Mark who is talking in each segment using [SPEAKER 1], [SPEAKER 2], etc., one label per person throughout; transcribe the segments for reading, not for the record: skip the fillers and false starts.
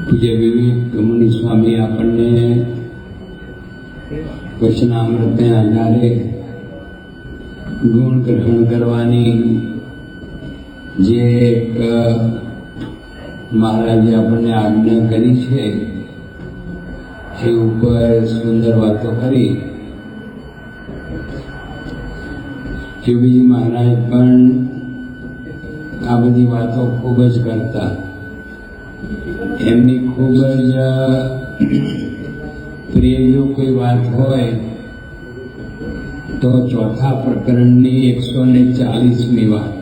[SPEAKER 1] પૂજ્ય વિવેક મુનિ સ્વામી આપણને વચનામૃતને આધારે ગુણ ગ્રહણ કરવાની જે એક મહારાજે આપણને આજ્ઞા કરી છે એ ઉપર સુંદર વાતો કરી. યોગીજી મહારાજ પણ આ બધી વાતો ખૂબ જ કરતા. એમની ખૂબ જ પ્રિય જો કોઈ વાત હોય તો ચોથા પ્રકરણની 140મી વાત,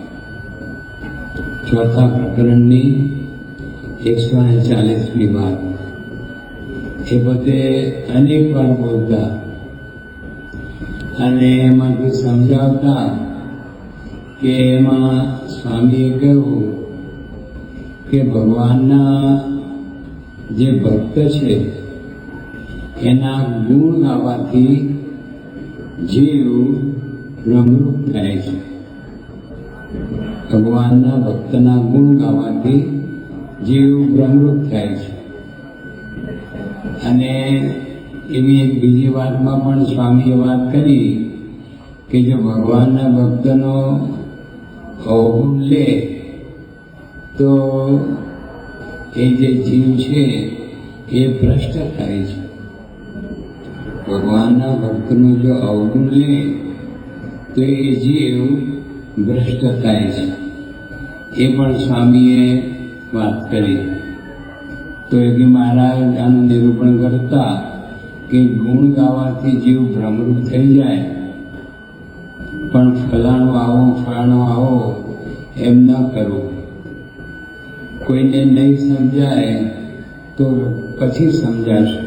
[SPEAKER 1] ચોથા પ્રકરણની 140મી વાત એ બધે અનેક વાર બોલતા અને એમાંથી સમજાવતા કે એમાં સ્વામીએ કહ્યું કે ભગવાનના જે ભક્ત છે એના ગુણ ગાવાથી જીવ ભ્રમરૂપ થાય છે. ભગવાનના ભક્તના ગુણ ગાવાથી જીવ ભ્રમરૂપ થાય છે. અને એવી એક બીજી વાતમાં પણ સ્વામીએ વાત કરી કે જો ભગવાનના ભક્તનો અવગુણ લે તો એ જે જીવ છે એ ભ્રષ્ટ થાય છે. ભગવાનના ભક્તનું જો અવગુણ લે તો એ જીવ ભ્રષ્ટ થાય છે. એ પણ સ્વામીએ વાત કરી. તો યોગી મહારાજ આનું નિરૂપણ કરતા કે ગુણ ગાવાથી જીવ ભ્રમરૂપ થઈ જાય, પણ ફલાણું આવો ફલાણું આવો એમ ન કરવું. કોઈને નહીં સમજાય તો પછી સમજાશે,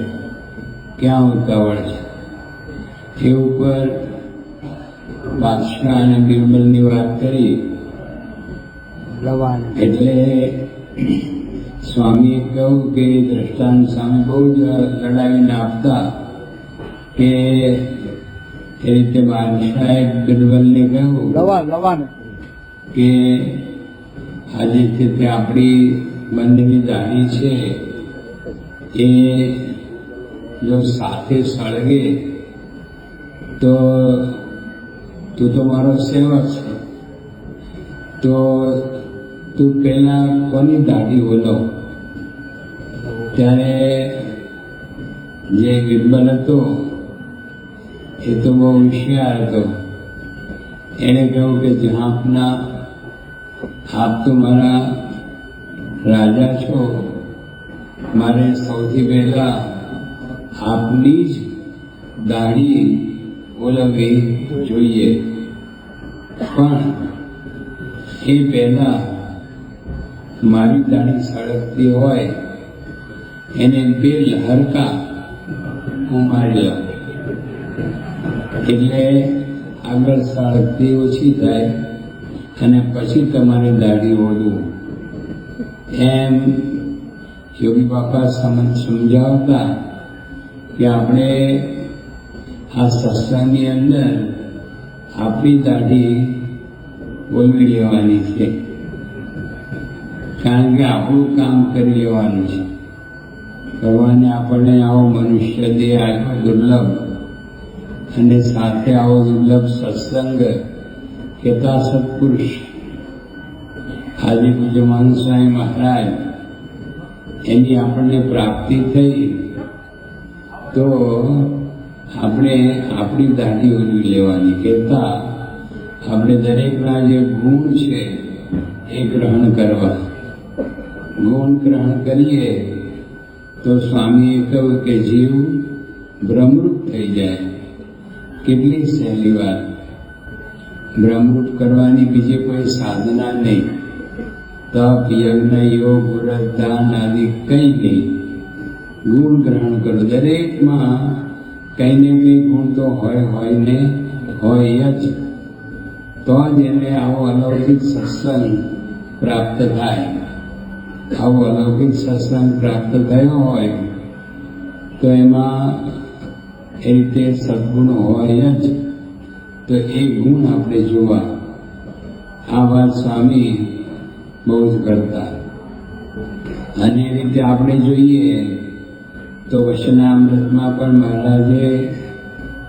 [SPEAKER 1] ક્યાં ઉતાવળ છે. એ ઉપર બાદશાહ અને બિરબલની વાત કરી. એટલે સ્વામીએ કહ્યું કે દ્રષ્ટાંત સામે બહુ જ લડાવીને આપતા કે એ રીતે બાદશાહે બિરબલને કહ્યું કે આજે છે તે આપણી બંધની દાઢી છે એ જો સાથે સળગે તો તું તો મારો સેવક છે, તો તું પહેલા કોની દાઢી બોલો. ત્યારે જે બિરબલ હતો એ તો બહુ હોશિયાર હતો. એણે કહ્યું કે જહાંપના આપ તો મારા રાજા છો, મારે સૌથી પહેલા આપની જ દાઢી બોલાવવી જોઈએ, પણ એ પહેલા મારી દાઢી સળગતી હોય એને 2 લહરકા હું મારી લઉં, એટલે આગળ સળગતી ઓછી થાય અને પછી તમારી દાઢી ઓળવું. એમ યોગી બાપા સમજાવતા કે આપણે આ સત્સંગની અંદર આપણી દાઢી બોલવી લેવાની છે, કારણ કે આપણું કામ કરી લેવાનું છે. ભગવાને આપણને આવો મનુષ્ય દેહ આપ્યો દુર્લભ, અને સાથે આવો દુર્લભ સત્સંગ કહેતા સત્પુરુષ. આજે પૂજ્ય સ્વામી મહારાજ એની આપણને પ્રાપ્તિ થઈ તો આપણે આપણી દાઢી ઓળવી લેવાની. કહેતા આપણે દરેકના જે ગુણ છે એ ગ્રહણ કરવા. ગુણ ગ્રહણ કરીએ તો સ્વામીએ કહ્યું કે જીવ ભ્રમરૂપ થઈ જાય. કેટલી સહેલી વાત. ભ્રમરૂપ કરવાની બીજી કોઈ સાધના નહીં. તપ, યજ્ઞ, યોગ, વ્રત, દાન આદિ કંઈ નહીં. ગુણ ગ્રહણ કરો. દરેકમાં કંઈ ને કંઈ ગુણ તો હોય ને હોય જ, તો જ એને આવો અલૌકિક સત્સંગ પ્રાપ્ત થાય. આવો અલૌકિક સત્સંગ પ્રાપ્ત થયો હોય તો એમાં એ રીતે સદગુણ હોય જ, તો એ ગુણ આપણે જોવા. આ વાત સ્વામી બહુ જ કરતા. અને એ રીતે આપણે જોઈએ તો વચનામૃતમાં પણ મહારાજે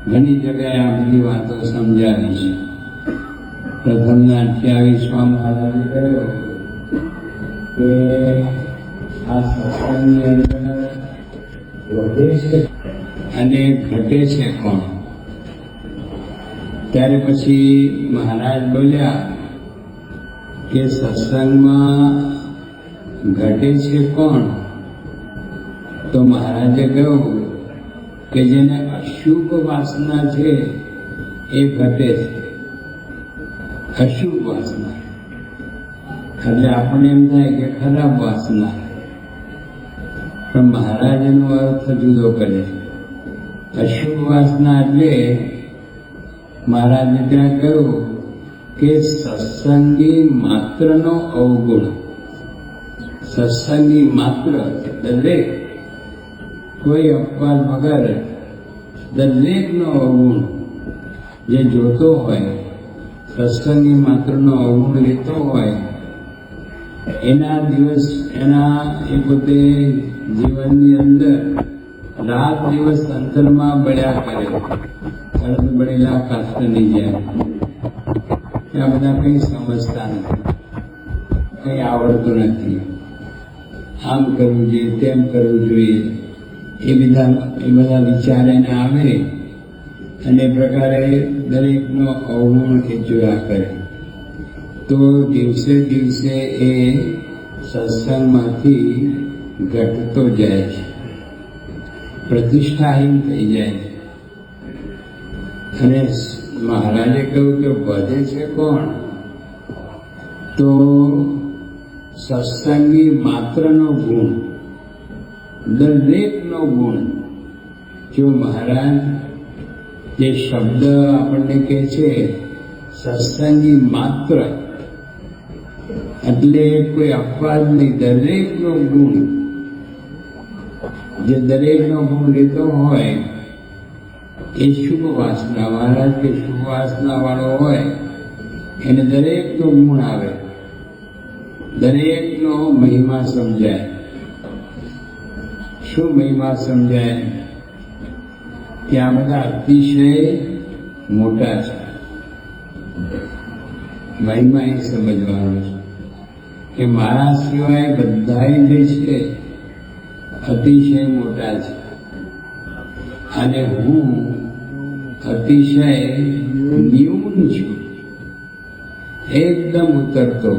[SPEAKER 1] ઘણી જગ્યાએ આ બધી વાતો સમજાવી છે. પ્રથમના 28માં મહારાજે કહ્યું કે આ સત્સંગની અંદર વધે છે અને ઘટે છે કોણ? ત્યારે પછી મહારાજ બોલ્યા કે સત્સંગમાં ઘટે છે કોણ? તો મહારાજે કહ્યું કે જેને અશુભ વાસના છે એ ઘટે છે. અશુભ વાસના એટલે આપણને એમ થાય કે ખરાબ વાસના, પણ મહારાજ એનો અર્થ જુદો કરે છે. અશુભ વાસના એટલે મહારાજે ત્યાં કહ્યું કે સત્સંગી માત્રનો અવગુણ. સત્સંગી માત્ર દરેક, કોઈ અપવાદ વગર દરેકનો અવગુણ જે જોતો હોય, સત્સંગી માત્રનો અવગુણ લેતો હોય, એના દિવસ એ પોતે જીવનની અંદર રાત દિવસ અંતરમાં બળ્યા કરે, અર્ધ બળેલા કાસ્તની જેમ. આ બધા કંઈ સમજતા નથી, કંઈ આવડતું નથી. આમ કરવું જોઈએ, તેમ કરવું જોઈએ, એ બધા વિચાર એને આવે અને એ પ્રકારે દરેકનો અવગુણ એ જોયા કરે. તો દિવસે દિવસે એ સત્સંગમાંથી ઘટતો જાય છે, પ્રતિષ્ઠાહીન થઈ જાય છે. અને મહારાજે કહ્યું કે વધે છે કોણ? તો સત્સંગી માત્રનો ગુણ, દરેકનો ગુણ. જો મહારાજ જે શબ્દ આપણને કહે છે સત્સંગી માત્ર, એટલે કોઈ અપવાદ નહીં, દરેકનો ગુણ. જે દરેકનો ગુણ લેતો હોય એ શુભ વાસના, મહારાજ કે શુભ વાસના વાળો હોય એને દરેકનો ગુણ આવે, દરેકનો મહિમા સમજાય. શું મહિમા સમજાય? કે આ બધા અતિશય મોટા છે. મહિમા એ સમજવાનો છે કે મારા સિવાય બધા જે છે અતિશય મોટા છે અને હું અતિશય ન્યૂન છું, એકદમ ઉતરતો.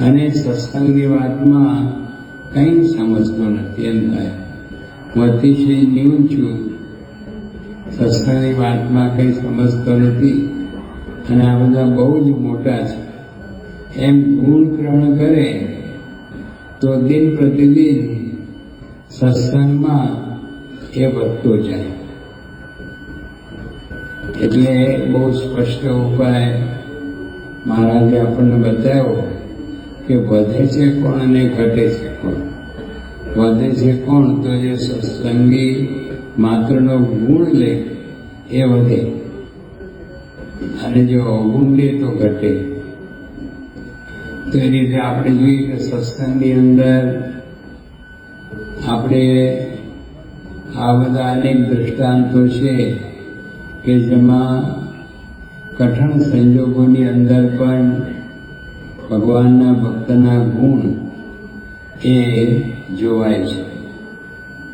[SPEAKER 1] અને સત્સંગની વાતમાં કંઈ સમજતો નથી. એમ થાય હું અતિશય ન્યૂન છું, સત્સંગની વાતમાં કંઈ સમજતો નથી અને આ બધા બહુ જ મોટા છે એમ ગુણ ગ્રહણ કરે તો દિન પ્રતિદિન સત્સંગમાં એ વધતો જાય. એટલે બહુ સ્પષ્ટ ઉપાય મહારાજે આપણને બતાવ્યો કે વધે છે કોણ અને ઘટે છે કોણ. વધે છે કોણ? તો જે સત્સંગી માત્રનો ગુણ લે એ વધે, અને જો અવગુણ લે તો ઘટે. તો એ રીતે આપણે જોઈએ કે સત્સંગની અંદર આપણે આ બધા અનેક દૃષ્ટાંતો છે કે જેમાં કઠણ સંજોગોની અંદર પણ ભગવાનના ભક્તના ગુણ એ જોવાય છે.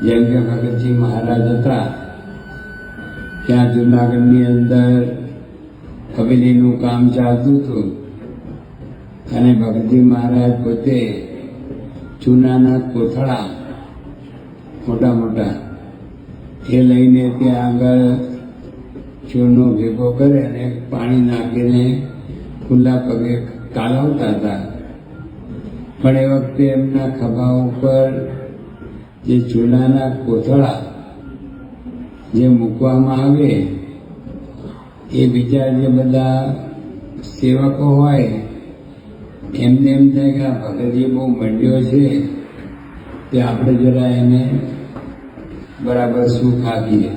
[SPEAKER 1] જેમ કે ભગતજી મહારાજ હતા, ત્યાં જૂનાગઢની અંદર હવેલીનું કામ ચાલતું હતું અને ભગતજી મહારાજ પોતે ચૂનાના કોથળા મોટા મોટા એ લઈને ત્યાં આગળ ચૂનો ભેગો કરે અને પાણી નાખીને ખુલ્લા પગે કાલવતા હતા. પણ એ વખતે એમના ખભા ઉપર જે ચૂલાના કોથળા જે મૂકવામાં આવે એ બીજા જે બધા સેવકો હોય એમને એમ થાય કે આ ભગતજી બહુ મંડ્યો છે તે આપણે જરા એને બરાબર સુખ આપીએ.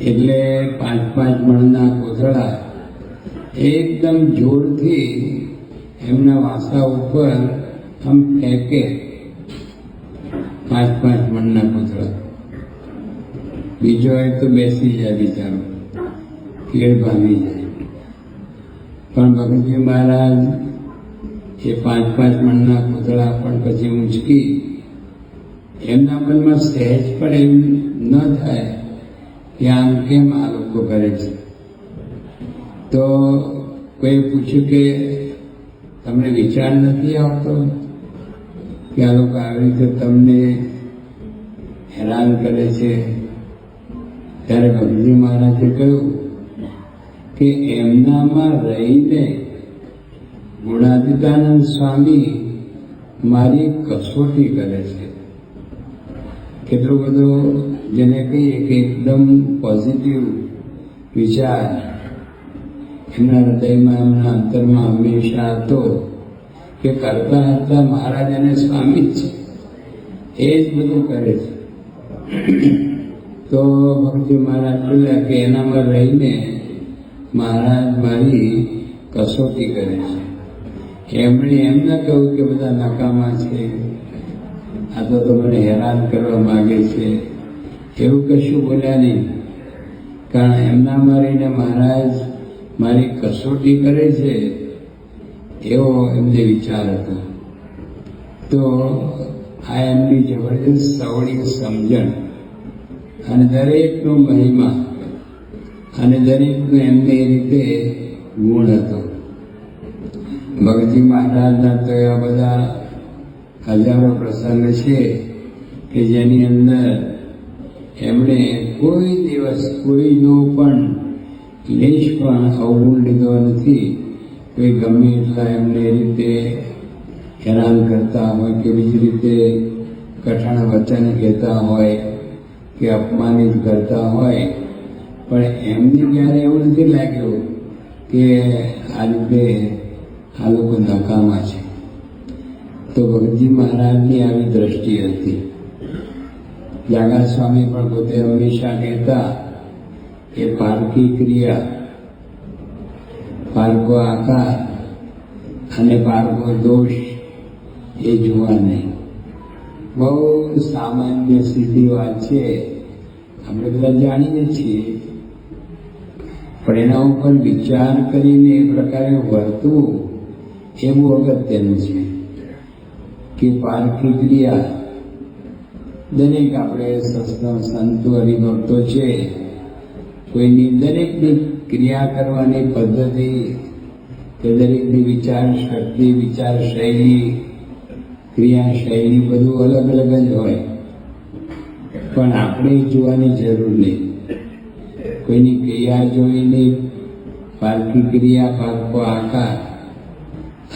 [SPEAKER 1] એટલે 5-5 મણના કોથળા એકદમ જોરથી એમના વાસા ઉપર આમ ફેંકે 5-5 મણના પૂતળા, બીજો હોય તો બેસી જાય બિચારો, કેળ ભાંગી જાય. પણ ભગતજી મહારાજ એ 5-5 મણના પૂતળા પણ પછી ઊંચકી એમના મનમાં સહેજ પણ એમ ન થાય કે આમ કેમ આ લોકો કરે છે. તો કોઈ પૂછ્યું કે તમને વિચાર નથી આવતો કે આ લોકો આવી રીતે તમને હેરાન કરે છે? ત્યારે ભગતજી મહારાજે કહ્યું કે એમનામાં રહીને ગુણાતીતાનંદ સ્વામી મારી કસોટી કરે છે. કેટલો બધો જેને કહીએ કે એકદમ પોઝિટિવ વિચાર એમના હૃદયમાં, એમના અંતરમાં હંમેશા હતો કે કરતા હતા મહારાજ અને સ્વામી જ છે, એ જ બધું કરે છે. તો ભગતજી મહારાજ બોલ્યા કે એનામાં રહીને મહારાજ મારી કસોટી કરે છે. એમણે એમ ન કહ્યું કે બધા નકામા છે, આ તો મને હેરાન કરવા માગે છે, એવું કશું બોલ્યા નહીં. કારણ એમનામાં રહીને મહારાજ મારી કસોટી કરે છે એવો એમને વિચાર હતો. તો આ એમની જબરદસ્ત સવળી સમજણ અને દરેકનો મહિમા અને દરેકનો એમને એ રીતે ગુણ હતો. ભગતજી મહારાજના તો એવા બધા હજારો પ્રસંગ છે કે જેની અંદર એમણે કોઈ દિવસ કોઈનો પણ લેશ પણ અવગુણ લીધો નથી. કોઈ ગમે એટલા એમને એ રીતે હેરાન કરતા હોય કે બીજી રીતે કઠણ વચન કહેતા હોય કે અપમાનિત કરતા હોય, પણ એમને ક્યારે એવું નથી લાગ્યું કે આ રીતે આ લોકો નકામા છે. તો ભગતજી મહારાજની આવી દ્રષ્ટિ હતી. જાગા સ્વામી પણ પોતે હંમેશા કહેતા કે પારકી ક્રિયા, પારકો આકાર અને પારકો દોષ એ જોવા નહીં. બહુ સામાન્ય સીધી વાત છે, આપણે બધા જાણીએ છીએ, પણ એના ઉપર વિચાર કરીને એ પ્રકારે વર્તવું એ બહુ અગત્યનું છે. કે પારકી ક્રિયા દરેક આપણે સંતો હરિભક્તો છે, કોઈની દરેકની ક્રિયા કરવાની પદ્ધતિ કે દરેકની વિચાર શક્તિ, વિચાર શૈલી, ક્રિયા શૈલી બધું અલગ અલગ જ હોય. પણ આપણે જોવાની જરૂર નહીં. કોઈની ક્રિયા જોઈને પારકી ક્રિયા, પારકો આકાર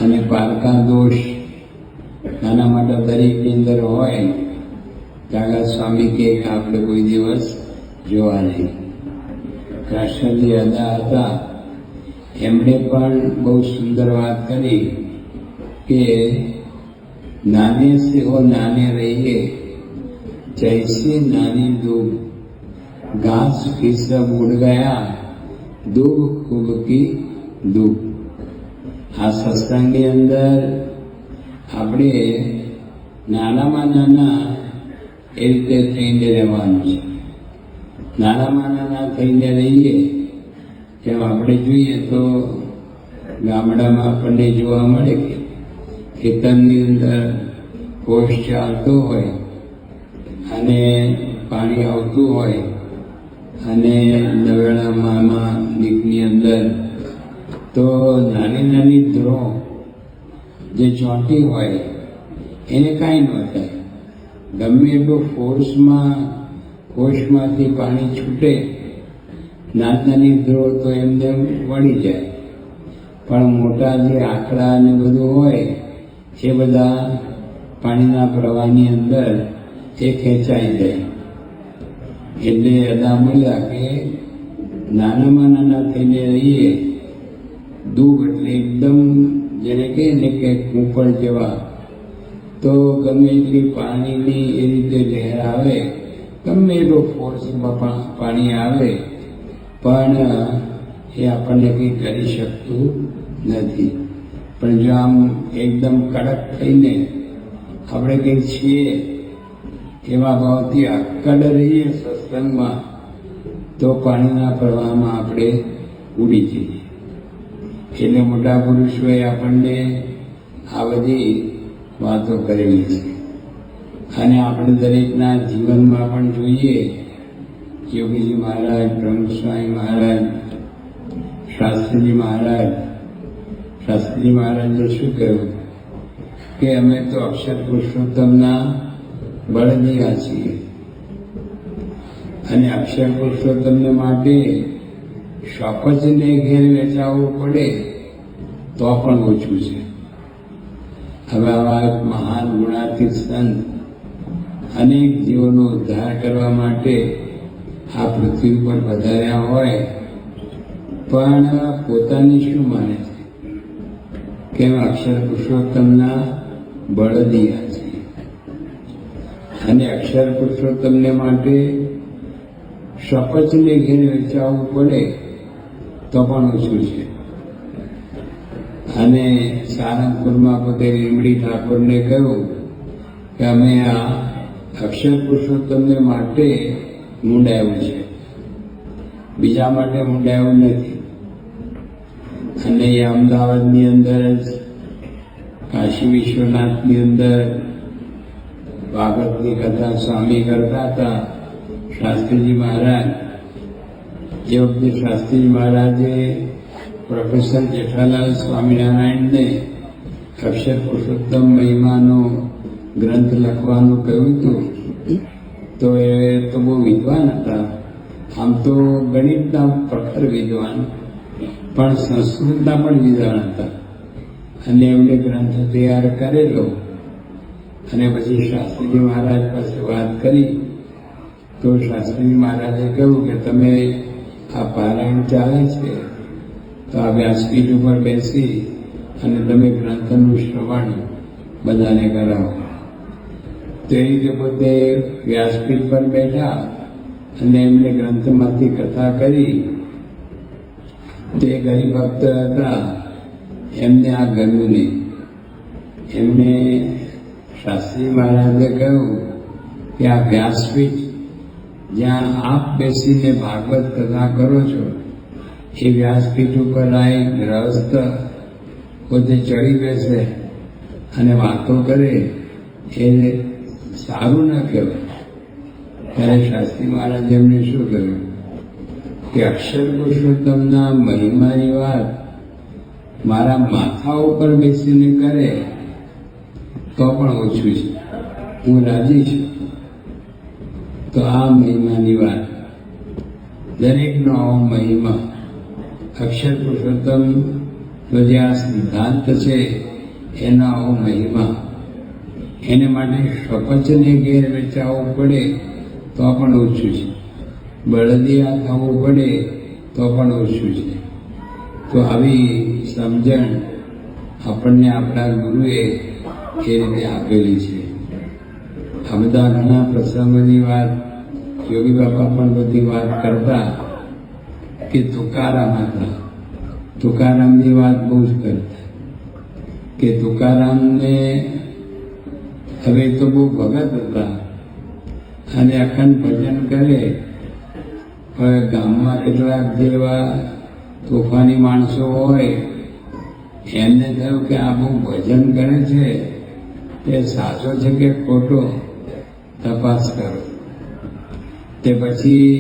[SPEAKER 1] અને પારકા દોષ આના માટે દરેકની અંદર હોય. જાગા સ્વામી કે આપણે કોઈ દિવસ જોવા નહીં. કૃષ્ણજી અદા હતા, એમણે પણ બહુ સુંદર વાત કરી કે નાને સે હો નાને રહીએ, જૈસી નાની દૂબ, ઘાસ की सब उड़ गया, दूब खूब की दूब. આ સત્સંગની અંદર આપણે નાનામાં નાના એ રીતે થઈને રહેવાનું છે. નાનામાં નાના થઈને રહીએ. જેમ આપણે જોઈએ તો ગામડામાં આપણને જોવા મળે કે ખેતરની અંદર કોષ ચાલતો હોય અને પાણી આવતું હોય અને નવેડામાં નીકની અંદર તો નાની નાની ધ્રો જે ચોંટી હોય એને કાંઈ ન થાય. ગમે એટલું કોષમાંથી પાણી છૂટે, નાની ધ્રો તો એમને વળી જાય. પણ મોટા જે આંકડા ને બધું હોય એ બધા પાણીના પ્રવાહની અંદર એ ખેંચાઈ જાય. એટલે અદા મળ્યા કે નાનામાં નાના થઈને રહીએ. દૂબ એટલે એકદમ જેને કહે ને કે કૂંપળ જેવા, તો ગમે એટલી પાણીની એ રીતે લહેર આવે, ગમે એટલો ફોર્સમાં પાણી આવે, પણ એ આપણને કંઈ કરી શકતું નથી. પણ જો આમ એકદમ કડક થઈને આપણે કંઈ છીએ એવા ભાવથી અક્કડ રહીએ સત્સંગમાં, તો પાણીના પ્રવાહમાં આપણે ઉડી જઈએ. એટલે મોટા પુરુષોએ આપણને આ બધી વાતો કરેલી છે. અને આપણે દરેકના જીવનમાં પણ જોઈએ. યોગીજી મહારાજ, બ્રહ્મસ્વામી મહારાજ, શાસ્ત્રીજી મહારાજે શું કહ્યું કે અમે તો અક્ષર પુરુષોત્તમના બળદિયા છીએ, અને અક્ષર પુરુષોત્તમને માટે શપથને ઘેર વેચાવવું પડે તો પણ ઓછું છે. હવે આવા એક મહાન ગુણાતીત સંત અનેક જીવોનો ઉદ્ધાર કરવા માટે આ પૃથ્વી પર પધાર્યા હોય, પણ પોતાની શું માને છે કે અક્ષર પુરુષોત્તમના બળદિયા છે. અને અક્ષર પુરુષોત્તમને માટે શપથને ઘેર વેચાવવું પડે તો પણ ઓછું છે. અને સારંગપુરમાં પોતે લીમડી ઠાકોરને કહ્યું કે અમે આ અક્ષર પુરુષોત્તમને માટે મૂંડાયું છે, બીજા માટે મૂંડાયું નથી. અને એ અમદાવાદની અંદર જ કાશી વિશ્વનાથની અંદર ભાગવતની કથા સ્વામી કરતા હતા શાસ્ત્રીજી મહારાજ. એ વખતે શાસ્ત્રીજી મહારાજે પ્રોફેસર જેઠાલાલ સ્વામિનારાયણને અક્ષર પુરુષોત્તમ મહિમાનો ગ્રંથ લખવાનું કહ્યું હતું. તો એ તો બહુ વિદ્વાન હતા, આમ તો ગણિતના પ્રખર વિદ્વાન, પણ સંસ્કૃતના પણ વિદ્વાન હતા. અને એમણે ગ્રંથ તૈયાર કરેલો. અને પછી શાસ્ત્રીજી મહારાજ પાસે વાત કરી તો શાસ્ત્રીજી મહારાજે કહ્યું કે તમે આ પારાયણ ચાલે છે તો આ વ્યાસપીઠ ઉપર બેસી અને તમે ગ્રંથનું શ્રવણ બધાને કરાવો. તો એ રીતે પોતે વ્યાસપીઠ પર બેઠા અને એમણે ગ્રંથમાંથી કથા કરી. તે ગરીબ ભક્ત હતા, એમને આ ગમ્યું નહીં. એમને શાસ્ત્રી મહારાજે કહ્યું કે આ વ્યાસપીઠ જ્યાં આપ બેસીને ભાગવત કથા કરો છો, એ વ્યાસપીઠ ઉપર આ એક ગ્રહસ્થ પોતે ચડી બેસે અને વાતો કરે, એ સારું ન કહેવાય. ત્યારે શાસ્ત્રી મહારાજે એમને શું કહ્યું કે અક્ષર પુરુષોત્તમના મહિમાની વાત મારા માથા ઉપર બેસીને કરે તો પણ ઓછું છે, હું રાજી છું. તો આ મહિમાની વાત, દરેકનો આવો મહિમા, અક્ષર પુરુષોત્તમનો જે આ સિદ્ધાંત છે એનો આવો મહિમા, એને માટે શપથને ઘેર વેચાવવું પડે તો પણ ઓછું છે, બળદિયા થવું પડે તો પણ ઓછું છે. તો આવી સમજણ આપણને આપણા ગુરુએ એ રીતે આપેલી છે. આ બધા ઘણા પ્રસંગોની વાત યોગી બાપા પણ બધી વાત કરતા કે તુકારામ હતા. તુકારામની વાત બહુ જ કરતા કે તુકારામને હવે તો બહુ ભગત હતા અને અખંડ ભજન કરે. હવે ગામમાં કેટલાક જેવા તોફાની માણસો હોય એમને થયું કે આ બહુ ભજન કરે છે, એ સાચો છે કે ખોટો તપાસ કરો. તે પછી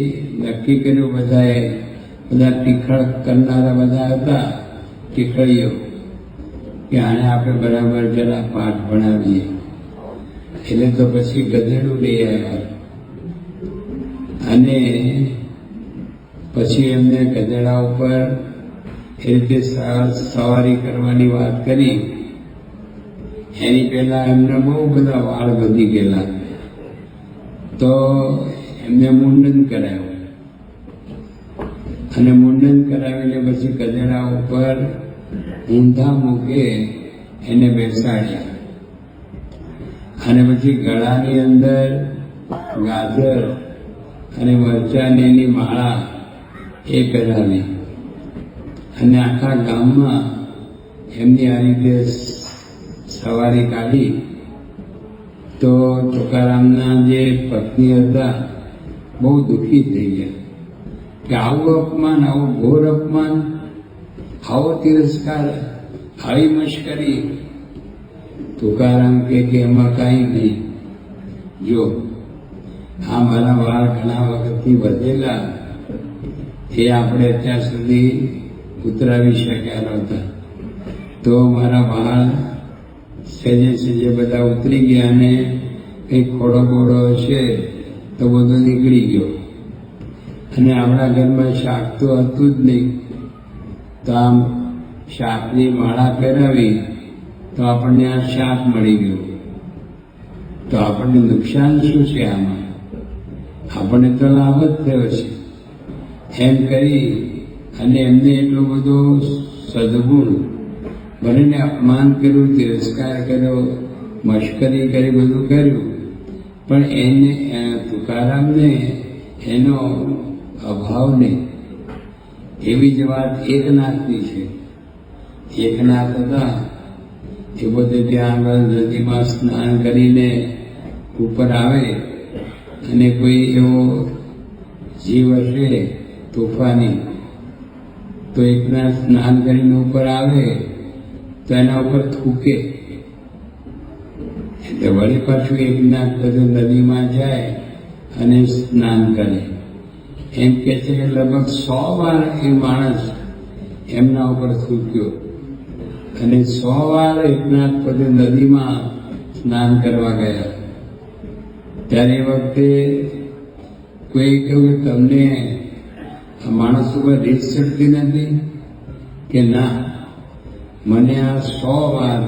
[SPEAKER 1] નક્કી કર્યું બધા ટીખળ કરનારા બધા હતા ટીખળીઓ કે આને આપણે બરાબર જરા પાઠ ભણાવીએ. એટલે તો પછી ગધેડું લઈ આવ્યા અને પછી એમને ગધેડા ઉપર એ રીતે સવારી કરવાની વાત કરી. એની પહેલા એમને બહુ બધા વાળ વધી ગયેલા, તો એમને મુંડન કરાવ્યું અને મુંડન કરાવીને પછી ગધેડા ઉપર ઊંધા મૂકે એને બેસાડ્યા અને પછી ગળાની અંદર ગાજર અને મરચાની એની માળા એ પહેરાવી અને આખા ગામમાં એમની આ રીતે સવારી કાઢી તો તુકારામના જે પત્ની હતા બહુ દુઃખી થઈ ગયા કે આવું અપમાન, આવું ઘોર અપમાન, આવો તિરસ્કાર, આવી મશ્કરી. તુકારામ કે એમાં કાંઈ નહીં. જો આ મારા વાળ ઘણા વખતથી વધેલા, એ આપણે અત્યાર સુધી ઉતરાવી શક્યા નહોતા, તો મારા વાળ સહેજે બધા ઉતરી ગયા અને કંઈક ખોડો બોડો હશે તો બધો નીકળી ગયો. અને આપણા ઘરમાં શાક તો હતું જ નહીં, તો આમ શાકની માળા પહેરાવી તો આપણને આ શાક મળી ગયું. તો આપણને નુકસાન શું છે આમાં? આપણને તો લાભ જ થયો છે. એમ કરી અને એમને એટલો બધો સદગુણ, ભલેને અપમાન કર્યું, તિરસ્કાર કર્યો, મશ્કરી કરી, બધું કર્યું, પણ એને તુકારામને એનો અભાવ નહીં. એવી જ વાત એકનાથની છે. એકનાથ હતા એ પોતે ત્યાં આગળ નદીમાં સ્નાન કરીને ઉપર આવે અને કોઈ એવો જીવ હશે તોફાની, તો એકનાથ સ્નાન કરીને ઉપર આવે તો એના ઉપર થૂકે, એટલે વળી પાછું એકનાથ બધું નદીમાં જાય અને સ્નાન કરે. એમ કે છે કે લગભગ 100 વાર એ માણસ એમના ઉપર થૂક્યો અને 100 વાર એકનાથ બધે નદીમાં સ્નાન કરવા ગયા. ત્યારે એ વખતે કોઈ કહ્યું કે તમને આ માણસ ઉપર રીત શકતી નથી? કે ના, મને આ 100 વાર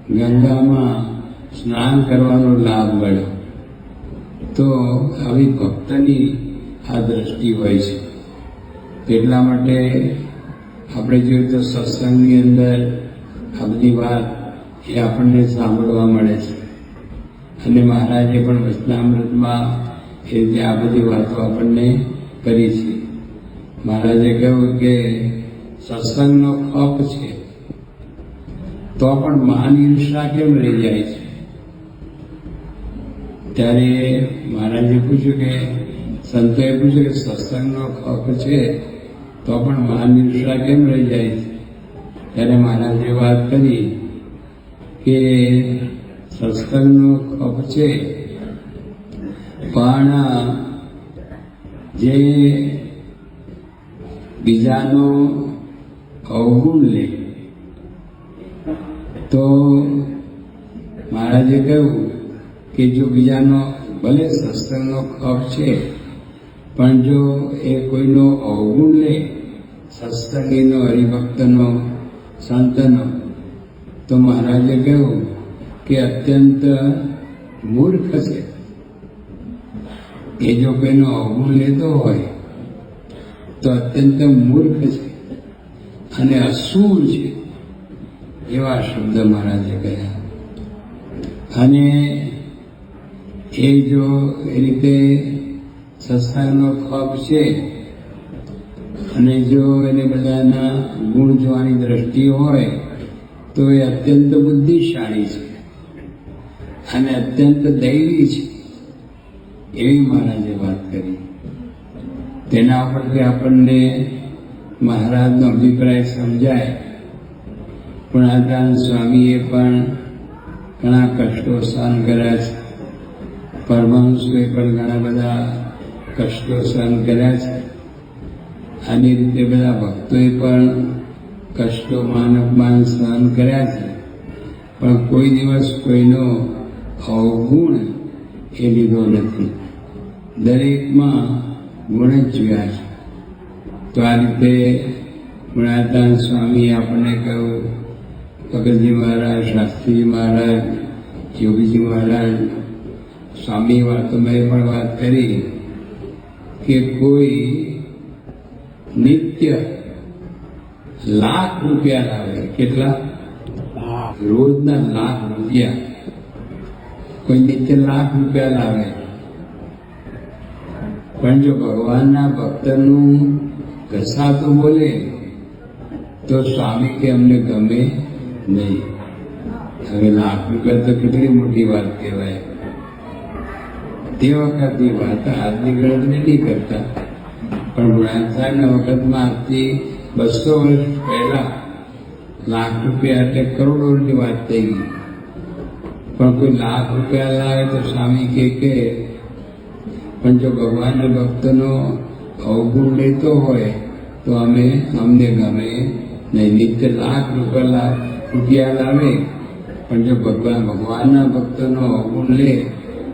[SPEAKER 1] ગંગામાં સ્નાન કરવાનો લાભ મળ્યો. તો આવી ભક્તની આ દ્રષ્ટિ હોય છે. એટલા માટે આપણે જોઈએ તો સત્સંગની અંદર આ બધી વાત એ આપણને સાંભળવા મળે છે. અને મહારાજે પણ વચનામૃતમાં એ રીતે આ બધી વાતો આપણને કરી છે. મહારાજે કહ્યું કે સત્સંગનો ખપ છે તો પણ માન ઈર્ષા કેમ રહી જાય છે? ત્યારે મહારાજે પૂછ્યું કે સંતોએ પૂછ્યું કે સત્સંગનો ખપ છે તો પણ માન ઈર્ષા કેમ રહી જાય છે? ત્યારે મહારાજે વાત કરી કે સત્સંગનો ખપ છે પણ જે બીજાનો અવગુણ લે, તો મહારાજે કહ્યું કે જો બીજાનો ભલે સત્સંગનો ખપ છે પણ જો એ કોઈનો અવગુણ લે, સત્સંગીનો, હરિભક્તનો, સંતનો, તો મહારાજે કહ્યું કે અત્યંત મૂર્ખ છે. એ જો કોઈનો અવગુણ લેતો હોય તો અત્યંત મૂર્ખ છે અને અસૂર છે, એવા શબ્દ મહારાજે કહ્યા. અને એ જો એ રીતે સત્સંગનો ખપ છે અને જો એને બધાના ગુણ જોવાની દ્રષ્ટિ હોય તો એ અત્યંત બુદ્ધિશાળી છે અને અત્યંત દૈવી છે, એવી મહારાજે વાત કરી. તેના ઉપરથી આપણને મહારાજનો અભિપ્રાય સમજાય. પુણાતાન સ્વામીએ પણ ઘણા કષ્ટો સહન કર્યા છે, પરમહંસોએ પણ ઘણા બધા કષ્ટો સહન કર્યા છે. આની રીતે બધા ભક્તોએ પણ કષ્ટો, માન અપમાન સહન કર્યા છે, પણ કોઈ દિવસ કોઈનો અવગુણ એ લીધો નથી. દરેકમાં ગુણ જ જોયા છે. તો આ રીતે પુણાતાન સ્વામીએ આપણને કહ્યું, ભગતજી મહારાજ, શાસ્ત્રીજી મહારાજ, યોગીજી મહારાજ, સ્વામી વાતોમાં પણ વાત કરી કે કોઈ નિત્ય ₹1,00,000 લાવે. કેટલા? રોજના ₹1,00,000. કોઈ નિત્ય ₹1,00,000 લાવે, પણ જો ભગવાનના ભક્તનું ઘસાતું બોલે તો સ્વામી કે અમને ગમે નહીં. હવે ₹1,00,000 તો કેટલી મોટી વાત કહેવાય. તે વખતની વાત, આજની ગણતરી નહીં કરતા, પણ ગુણાચારના વખતમાં આજથી 200 વર્ષ પહેલા ₹1,00,000 એટલે કરોડોની વાત થઈ ગઈ. પણ કોઈ ₹1,00,000 લાવે તો સ્વામી કે પણ જો ભગવાનના ભક્તનો અવગુણ લેતો હોય તો અમને ગમે નહીં. નિત્ય ₹1,00,000 લાવે પણ જો ભગવાનના ભક્તનો અવગુણ લે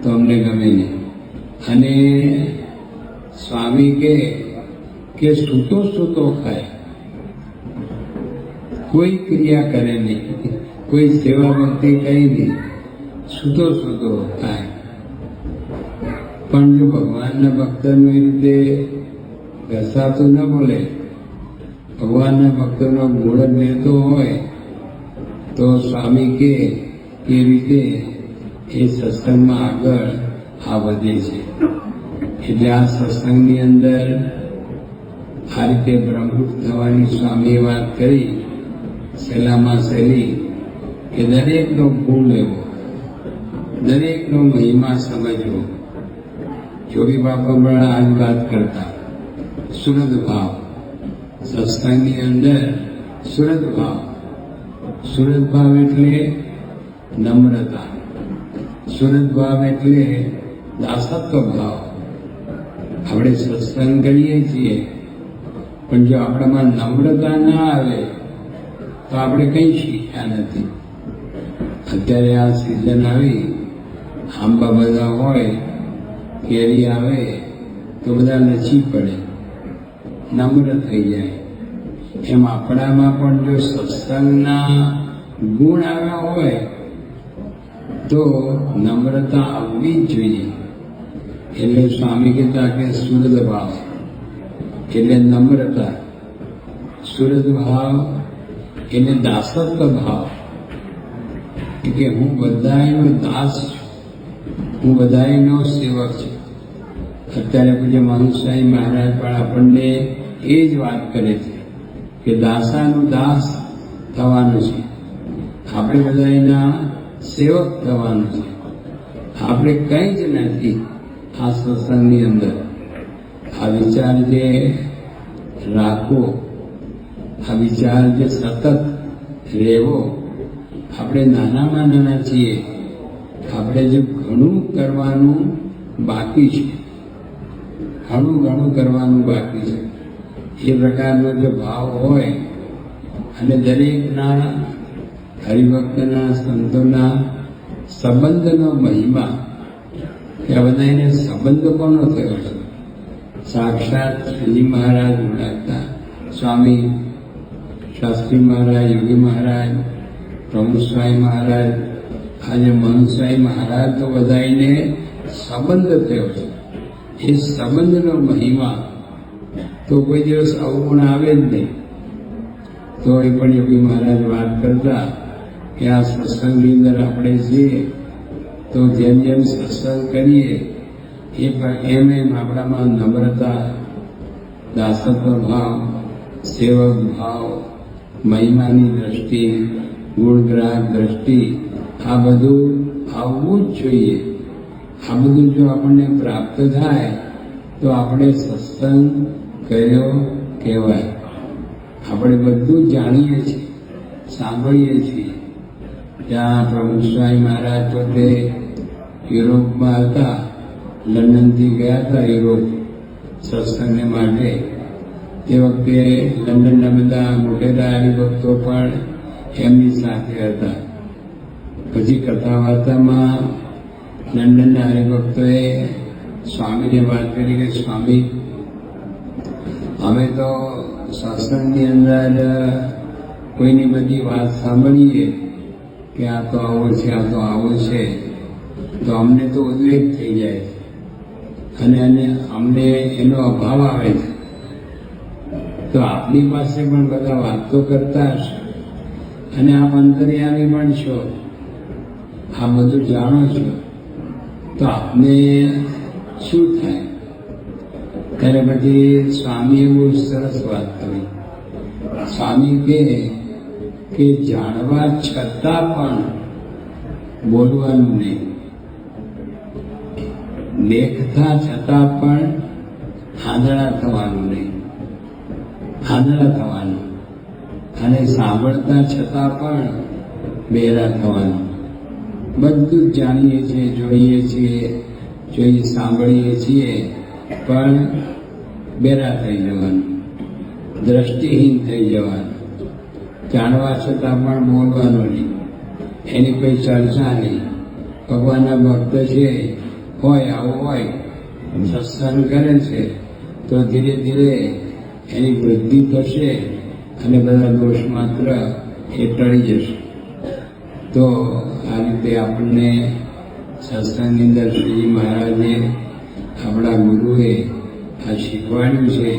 [SPEAKER 1] તો અમને ગમે નહીં. અને સ્વામી કે સૂતો ખાય, કોઈ ક્રિયા કરે નહીં, કોઈ સેવા ભક્તિ કઈ નહીં, સૂતો ખાય. પણ જો ભગવાનના ભક્તનો એ રીતે ઘસાતો ન બોલે, ભગવાનના ભક્તનો ગુણ લેતો હોય તો સ્વામી કે એ રીતે એ સત્સંગમાં આગળ વધે છે. એટલે આ સત્સંગની અંદર આ રીતે બ્રહ્મરૂપ થવાની સ્વામીએ વાત કરી, સહેલામાં સહેલી કે દરેકનો ગુણ લેવો, દરેકનો મહિમા સમજવો. યોગી બાપા પણ આજ વાત કરતા, સુરત ભાવ સત્સંગની અંદર. સુરત ભાવ એટલે નમ્રતા, સુરત ભાવ એટલે દાસત્વ ભાવ. આપણે સત્સંગ કરીએ છીએ પણ જો આપણામાં નમ્રતા ના આવે તો આપણે કંઈ શીખ્યા નથી. અત્યારે આ સિઝન આવી, આંબા બધા હોય, કેરી આવે તો બધા લચી પડે, નમ્ર થઈ જાય. એમ આપણામાં પણ જો સત્સંગના ગુણ આવ્યા હોય તો નમ્રતા આવવી જ જોઈએ. એટલે સ્વામી કહેતા કે સુરત ભાવ એટલે નમ્રતા, સુરત ભાવ એટલે દાસત્વ ભાવ, કે હું બધાનો દાસ છું, હું બધાનો સેવક છું. અત્યારે પૂજ્ય મનુસાઈ મહારાજ પણ આપણને એ જ વાત કરે છે કે દાસાનું દાસ થવાનું છે, આપણે બધાના સેવક થવાનું છે. આપણે કંઈ જ નથી આ સત્સંગની અંદર. આ વિચાર જે રાખવો, આ વિચાર જે સતત રહેવો. આપણે નાનામાં નાના છીએ, આપણે જે ઘણું કરવાનું બાકી છે, ઘણું કરવાનું બાકી છે, એ પ્રકારનો જો ભાવ હોય અને દરેકના હરિભક્તના સંતોના સંબંધનો મહિમા, કે આ બધાને સંબંધ કોનો થયો છે? સાક્ષાત શ્રીજી મહારાજ બોલાતા, સ્વામી શાસ્ત્રી મહારાજ, યોગી મહારાજ, પ્રમુખ સ્વામી મહારાજ, આજે મનુસાઈ મહારાજ, તો બધાને સંબંધ થયો છે. એ સંબંધનો મહિમા તો કોઈ દિવસ અવગુણ આવે જ નહીં. તો એ પણ યોગી મહારાજ વાત કરતા કે આ સત્સંગની અંદર આપણે છીએ તો જેમ જેમ સત્સંગ કરીએ એમ આપણામાં નમ્રતા, દાસત્વ ભાવ, સેવક ભાવ, મહિમાની દ્રષ્ટિ, ગુણગ્રાહક દ્રષ્ટિ, આ બધું આવવું જ જોઈએ. આ બધું જો આપણને પ્રાપ્ત થાય તો આપણે સત્સંગ કર્યો કહેવાય. આપણે બધું જાણીએ છીએ, સાંભળીએ છીએ. ત્યાં પ્રમુખ સ્વામી મહારાજ પોતે યુરોપમાં હતા, લંડનથી ગયા હતા યુરોપ સત્સંગને માટે. તે વખતે લંડનના બધા મોટેરા હરિભક્તો પણ એમની સાથે હતા. પછી કથા વાર્તામાં લંડનના હરિભક્તોએ સ્વામીને વાત કરી કે સ્વામી, અમે તો સત્સંગની અંદર કોઈની બધી વાત સાંભળીએ કે આ તો આવો છે, આ તો આવો છે, તો અમને તો ઉદ્વેગ થઈ જાય અને અમને એનો અભાવ આવે છે. તો આપની પાસે પણ બધા વાતો કરતા હશે અને આપ અંતર્યામી પણ છો, આ બધું જાણો છો, તો આપને શું થાય? ત્યારે પછી સ્વામીએ બહુ સરસ વાત કરી. સ્વામી કે જાણવા છતાં પણ બોલવાનું નહીં, દેખતા છતાં પણ આંધળા થવાનું નહીં, આંધળા થવાનું, અને સાંભળતા છતાં પણ બહેરા થવાનું. બધું જ જાણીએ છીએ, જોઈએ સાંભળીએ છીએ, પણ બહેરા થઈ જવાનું, દ્રષ્ટિહીન થઈ જવાનું. જાણવા છતાં પણ બોલવાનું નહીં, એની કોઈ ચર્ચા નહીં. ભગવાનના ભક્ત છે, હોય આવું હોય, સત્સંગ કરે છે તો ધીરે ધીરે એની વૃદ્ધિ થશે અને બધા દોષ માત્ર એ ટળી જશે. તો આ રીતે આપણને સત્સંગની અંદર શ્રીજી મહારાજે, આપણા ગુરુએ આ શીખવાડ્યું છે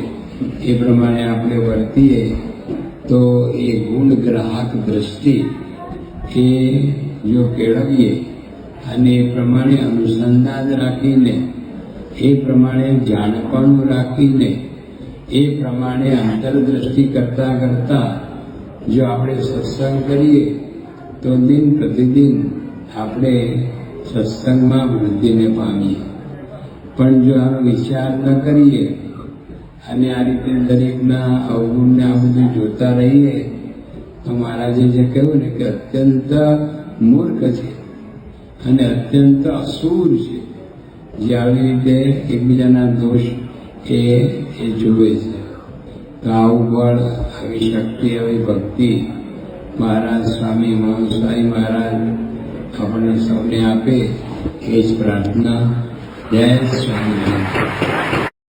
[SPEAKER 1] એ પ્રમાણે આપણે વર્તીએ તો એ ગુણ ગ્રાહક દ્રષ્ટિ એ જો કેળવીએ અને એ પ્રમાણે અનુસંધાન રાખીને, એ પ્રમાણે જાણપણું રાખીને, એ પ્રમાણે અંતરદ્રષ્ટિ કરતાં કરતાં જો આપણે સત્સંગ કરીએ તો દિન પ્રતિદિન આપણે સત્સંગમાં વૃદ્ધિને પામીએ. પણ જો આનો વિચાર ન કરીએ અને આ રીતે દરેકના અવગુણને આ બધું જોતા રહીએ તો મહારાજે જે કહ્યું ને કે અત્યંત મૂર્ખ છે અને અત્યંત અસૂર છે, જે આવી રીતે એકબીજાના દોષ એ જુએ છે. તો આવું બળ, આવી શક્તિ, આવી ભક્તિ મહારાજ સ્વામી મહાસ્વામી મહારાજ આપણને સૌને આપે એ જ પ્રાર્થના. જય સ્વામિનારાયણ.